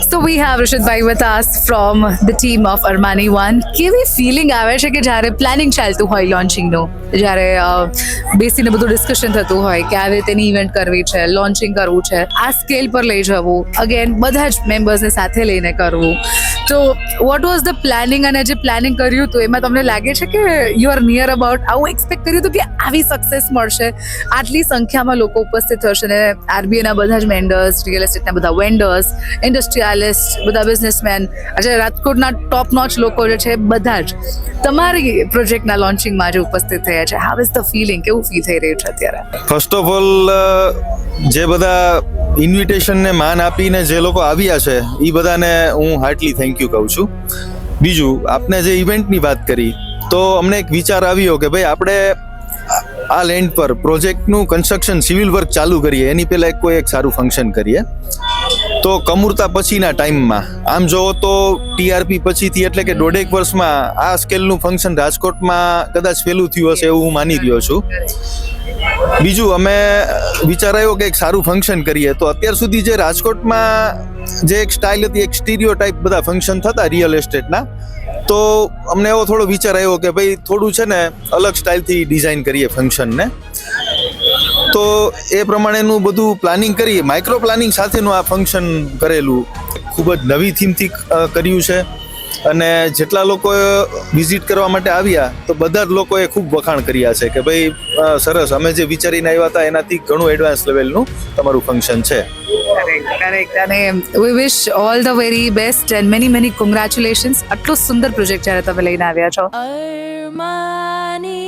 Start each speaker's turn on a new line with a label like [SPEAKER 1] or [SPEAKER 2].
[SPEAKER 1] So we have Rishadbhai with us from the team of Armani One. કેવી feeling આવે છે કે જ્યારે પ્લાનિંગ ચાલતું હોય લોન્ચિંગનું, જ્યારે બેસીને બધું ડિસ્કશન થતું હોય કે આવી તેની ઇવેન્ટ કરવી છે, લોન્ચિંગ કરવું છે, આ સ્કેલ પર લઈ જવું, અગેન બધા જ મેમ્બર્સને સાથે લઈને કરવું, તો વોટ વોઝ ધ પ્લાનિંગ? અને જે પ્લાનિંગ કર્યું હતું એમાં તમને લાગે છે કે યુ આર નિયર અબાઉટ આવું એક્સપેક્ટ કર્યું હતું કે આવી સક્સેસ મળશે, આટલી સંખ્યામાં લોકો ઉપસ્થિત થશે ને આરબીઆઈના બધા જ મેન્ડર્સ, રિયલ એસ્ટેટના બધા વેન્ડર્સ, ઇન્ડસ્ટ્રીયાલિસ્ટ, બધા બિઝનેસમેન, આજે રાજકોટના ટોપ નોચ લોકો જે છે બધા જ તમારી પ્રોજેક્ટના લોન્ચિંગમાં આજે ઉપસ્થિત થયા છે. How is the feeling? કેવું ફીલ થઈ રહ્યું છે અત્યારે?
[SPEAKER 2] ફર્સ્ટ ઓફ ઓલ જે બધા ઇન્વિટેશનને માન આપીને જે લોકો આવ્યા છે એ બધાને હું હાર્ટલી થેન્ક યુ કહું છું. બીજું, આપને જે ઇવેન્ટની વાત કરી તો અમને એક વિચાર આવ્યો કે ભાઈ આપણે આ લેન્ડ પર પ્રોજેક્ટનું કન્સ્ટ્રક્શન સિવિલ વર્ક ચાલુ કરીએ એની પહેલાં કોઈ એક સારું ફંક્શન કરીએ. તો કમૂરતા પછીના ટાઈમમાં આમ જોવો તો ટીઆરપી પછીથી એટલે કે 1.5 વર્ષમાં આ સ્કેલનું ફંક્શન રાજકોટમાં કદાચ પહેલું થયું હશે એવું હું માની રહ્યો છું. બીજું, અમે વિચાર આવ્યો કે એક સારું ફંક્શન કરીએ. તો અત્યાર સુધી જે રાજકોટમાં જે એક સ્ટાઇલ હતી, એક સ્ટીરિયો ટાઈપ બધા ફંક્શન થતા રિયલ એસ્ટેટના, તો અમને એવો થોડો વિચાર આવ્યો કે ભાઈ થોડું છે ને અલગ સ્ટાઇલથી ડિઝાઇન કરીએ ફંક્શનને. તો એ પ્રમાણેનું બધું પ્લાનિંગ કરીએ, માઇક્રો પ્લાનિંગ સાથેનું આ ફંક્શન કરેલું, ખૂબ જ નવી થીમથી કર્યું છે. અને જેટલા લોકો વિઝિટ કરવા માટે આવ્યા તો બધા જ લોકોએ ખૂબ વખાણ કર્યા છે કે ભાઈ સરસ, અમે જે વિચારીને આવ્યા હતા એનાથી ઘણું એડવાન્સ લેવલનું તમારું ફંક્શન છે.
[SPEAKER 1] કરેક્ટ. અને we wish all the very best and many congratulations. આટલો સુંદર પ્રોજેક્ટ જ્યારે તમે લઈને આવ્યા છો.
[SPEAKER 3] Armani